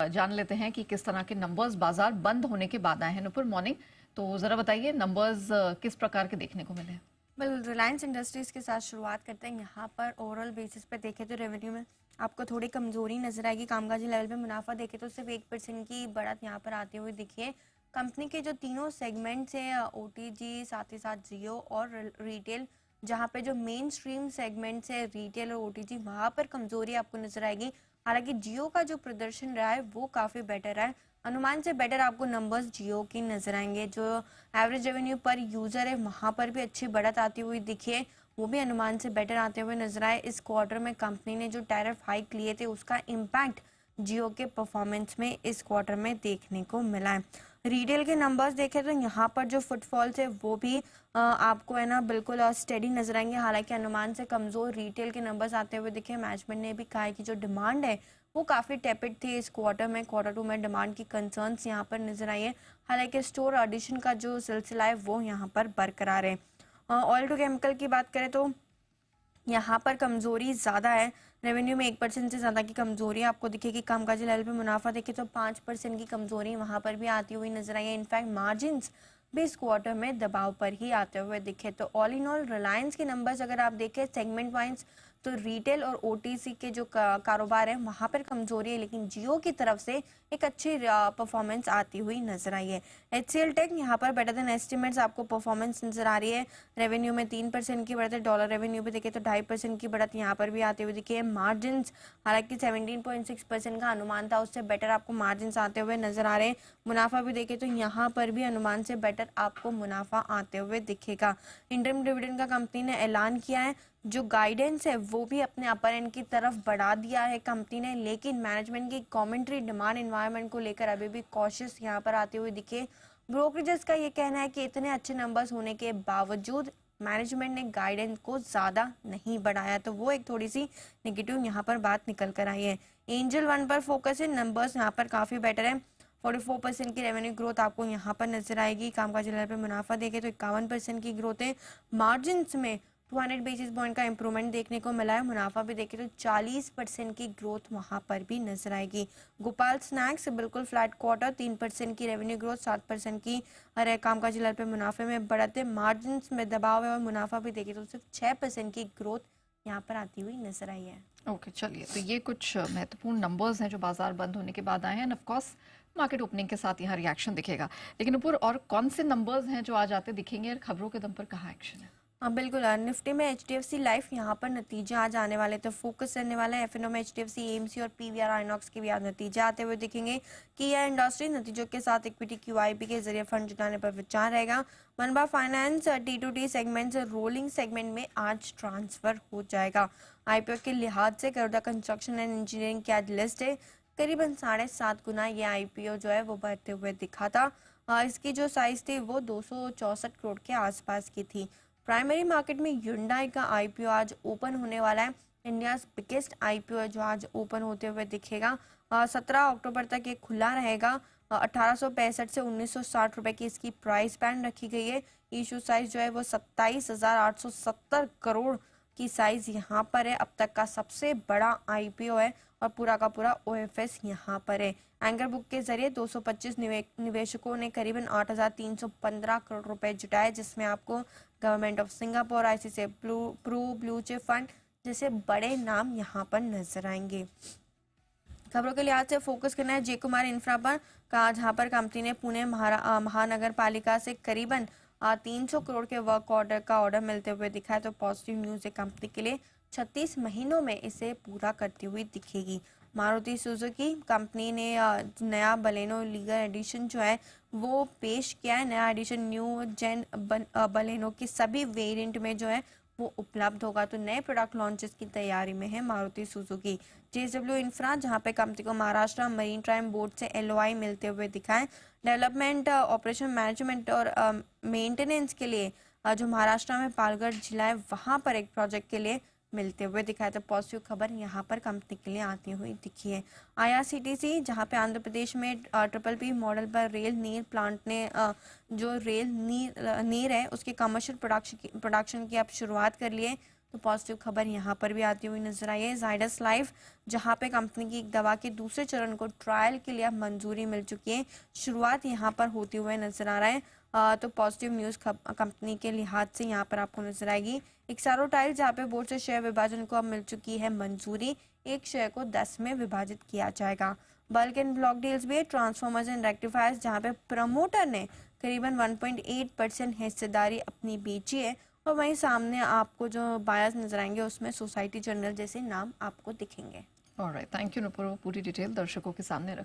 जान लेते हैं कि किस तरह के नंबर्स बाजार बंद होने के बाद आए हैं। नुपुर मॉर्निंग, तो ज़रा बताइए नंबर्स किस प्रकार के देखने को मिले। बिल्कुल, रिलायंस इंडस्ट्रीज़ के साथ शुरुआत करते हैं। यहाँ पर ओवरऑल बेसिस पे देखें तो रेवेन्यू में आपको थोड़ी कमजोरी नजर आएगी। कामकाजी लेवल पे मुनाफा देखें तो सिर्फ 1% की बढ़त यहाँ पर आती हुई दिखी है। कंपनी के जो तीनों सेगमेंट्स हैं, ओटीजी, साथ ही साथ जियो और रिटेल, जहाँ पे जो मेन स्ट्रीम सेगमेंट्स है रिटेल और ओटीजी, वहाँ पर कमजोरी आपको नजर आएगी। हालांकि जियो का जो प्रदर्शन रहा है वो काफ़ी बेटर रहा है। अनुमान से बेटर आपको नंबर्स जियो की नजर आएंगे। जो एवरेज रेवेन्यू पर यूज़र है वहाँ पर भी अच्छी बढ़त आती हुई दिखी है, वो भी अनुमान से बेटर आते हुए नजर आए। इस क्वार्टर में कंपनी ने जो टैरिफ हाइक लिए थे उसका इम्पैक्ट जियो के परफॉर्मेंस में इस क्वार्टर में देखने को मिला है। रिटेल के नंबर्स देखें तो यहाँ पर जो फुटफॉल्स है वो भी आपको है ना बिल्कुल स्टेडी नजर आएंगे। हालांकि अनुमान से कमज़ोर रिटेल के नंबर्स आते हुए दिखे। मैनेजमेंट ने भी कहा है कि जो डिमांड है वो काफ़ी टेपिड थी इस क्वार्टर में। क्वार्टर 2 में डिमांड की कंसर्न्स यहाँ पर नजर आई है। हालांकि स्टोर एडिशन का जो सिलसिला है वो यहाँ पर बरकरार है। ऑयल टू केमिकल की बात करें तो यहाँ पर कमजोरी ज़्यादा है। रेवेन्यू में 1% से ज़्यादा की कमजोरी आपको दिखेगी। कामकाजी लेवल पे मुनाफा देखे तो 5% की कमजोरी वहाँ पर भी आती हुई नजर आई है। इनफैक्ट मार्जिन्स भी इस क्वार्टर में दबाव पर ही आते हुए दिखे। तो ऑल इन ऑल रिलायंस के नंबर्स अगर आप देखें सेगमेंट वाइज तो रिटेल और ओटीसी के जो कारोबार है वहाँ पर कमजोरी है, लेकिन जियो की तरफ से एक अच्छी परफॉर्मेंस आती हुई नजर आई है। एचसीएल टेक यहाँ पर बेटर देन एस्टिमेट्स आपको परफॉर्मेंस नजर आ रही है। रेवेन्यू में 3% की बढ़त है। डॉलर रेवेन्यू भी देखे तो 2.5% की बढ़त यहाँ पर भी आती हुई दिखी है। मार्जिन हालांकि 17.6% का अनुमान था, उससे बेटर आपको मार्जिन आते हुए नजर आ रहे हैं। मुनाफा भी देखे तो यहाँ पर भी अनुमान से बेटर आपको मुनाफा आते हुए दिखेगा। इंटरम डिविडेंड का कंपनी ने ऐलान किया है। जो गाइडेंस है वो भी अपने अपर एंड की तरफ बढ़ा दिया है कंपनी ने, लेकिन मैनेजमेंट की कमेंट्री डिमांड एनवायरनमेंट को लेकर अभी भी कॉशियस यहाँ पर आते हुए दिखे। ब्रोकरेजेस का ये कहना है कि इतने अच्छे नंबर्स होने के बावजूद मैनेजमेंट ने गाइडेंस को ज़्यादा नहीं बढ़ाया, तो वो एक थोड़ी सी नेगेटिव यहाँ पर बात निकल कर आई है। एंजल वन पर फोकस है। नंबर्स यहाँ पर काफ़ी बेटर है। 44% की रेवेन्यू ग्रोथ आपको यहाँ पर नजर आएगी। कामकाजी लेवल पे मुनाफा देखे तो 51% की ग्रोथ है। मार्जिन में 200 बेसिस पॉइंट का इंप्रूवमेंट देखने को मिला है। मुनाफा भी देखे तो 40% की ग्रोथ वहां पर भी नजर आएगी। गोपाल स्नैक्स बिल्कुल फ्लैट क्वार्टर, 3% की रेवेन्यू ग्रोथ, 7% की कामकाजी लेवल पे मुनाफे में बढ़त है। मार्जिन में दबाव है और मुनाफा भी देखे तो सिर्फ 6% की ग्रोथ यहाँ पर आती हुई नजर आई है। ओके, चलिए, तो ये कुछ महत्वपूर्ण नंबर्स हैं जो बाजार बंद होने के बाद आए हैं। ऑफ कोर्स मार्केट ओपनिंग के साथ यहाँ रिएक्शन दिखेगा, लेकिन ऊपर और कौन से नंबर्स हैं जो आज आते दिखेंगे और खबरों के दम पर कहाँ एक्शन है? हाँ बिल्कुल, निफ्टी में एचडीएफसी लाइफ यहाँ पर नतीजे आज आने वाले तो फोकस रहने वाला है। एफएनओ में एचडीएफसी एएमसी और पीवीआर आइनॉक्स के भी आज नतीजे आते हुए दिखेंगे। किया इंडस्ट्री नतीजों के साथ इक्विटी क्यूआईबी के जरिए फंड जुटाने पर विचार रहेगा। मनबा फाइनेंस टी2टी सेगमेंट से रोलिंग सेगमेंट में आज ट्रांसफर हो जाएगा। आईपीओ के लिहाज से करोड़ा कंस्ट्रक्शन एंड इंजीनियरिंग की आज लिस्ट है। करीबन 7.5 गुना ये आईपीओ जो है वो बढ़ते हुए दिखा था। इसकी जो साइज थी वो 264 करोड़ के आसपास की थी। प्राइमरी मार्केट में ह्युंडई का आईपीओ आज ओपन होने वाला है। इंडिया बिगेस्ट आईपीओ है जो आज ओपन होते हुए दिखेगा। 17 अक्टूबर तक ये खुला रहेगा। 1865 से 1960 रुपए की इसकी प्राइस बैंड रखी गई है। इशू साइज जो है वो 27,870 करोड़ की साइज यहाँ पर है। अब तक का सबसे बड़ा आईपीओ है और पूरा का पूरा ओएफएस यहाँ पर है। एंकर बुक के जरिए 225 निवेशकों ने करीबन 8,315 करोड़ रुपए जुटाए, जिसमें आपको government of Singapore, ICICI Pru, blue chip fund जैसे बड़े नाम यहाँ पर नजर आएंगे। खबरों के लिहाज से फोकस करना है जय कुमार इंफ्रा पर का, जहाँ पर कंपनी ने पुणे महानगर पालिका से करीबन 300 करोड़ के वर्क ऑर्डर का ऑर्डर मिलते हुए दिखा है। तो पॉजिटिव न्यूज है कंपनी के लिए। 36 महीनों में इसे पूरा करती हुई दिखेगी। मारुति सुजुकी कंपनी ने नया बलेनो लीगर एडिशन जो है वो पेश किया है। नया एडिशन न्यू जेन बलेनो की सभी वेरिएंट में जो है वो उपलब्ध होगा। तो नए प्रोडक्ट लॉन्चेस की तैयारी में है मारुति सुजुकी। जेएसडब्ल्यू इंफ्रा, जहां पे कंपनी को महाराष्ट्र मरीन टाइम बोर्ड से एलओआई मिलते हुए दिखा है। डेवलपमेंट, ऑपरेशन मैनेजमेंट और मेंटेनेंस के लिए जो महाराष्ट्र में पालघर जिला है वहां पर एक प्रोजेक्ट के लिए मिलते हुए दिखाया। तो पॉजिटिव खबर यहाँ पर कंपनी के लिए आती हुई दिखी है। आईआरसीटीसी, जहाँ पे आंध्र प्रदेश में ट्रिपल पी मॉडल पर रेल नीर प्लांट ने जो रेल नीर है उसके कमर्शियल प्रोडक्शन की अब शुरुआत कर लिए। तो पॉजिटिव खबर यहाँ पर भी आती हुई नजर आई है। जाइडस लाइफ, जहाँ पे कंपनी की एक दवा के दूसरे चरण को ट्रायल के लिए अब मंजूरी मिल चुकी है, शुरुआत यहाँ पर होते हुए नजर आ रहा है। तो पॉजिटिव न्यूज़ कंपनी के लिहाज से यहाँ पर आपको नजर आएगी। एक्सारोटाइल, जहाँ पे बोर्ड से शेयर विभाजन को अब मिल चुकी है मंजूरी, एक शेयर को 10 में विभाजित किया जाएगा। बल्क एंड ब्लॉक डील्स भी, ट्रांसफॉर्मर्स एंड रेक्टिफायर्स, जहाँ पे प्रमोटर ने करीबन 1.8% हिस्सेदारी अपनी बेची है, और वहीं सामने आपको जो बायर्स नजर आएंगे उसमें सोसाइटी जनरल जैसे नाम आपको दिखेंगे। ऑलराइट, थैंक यू नुपुर, वो पूरी डिटेल दर्शकों के सामने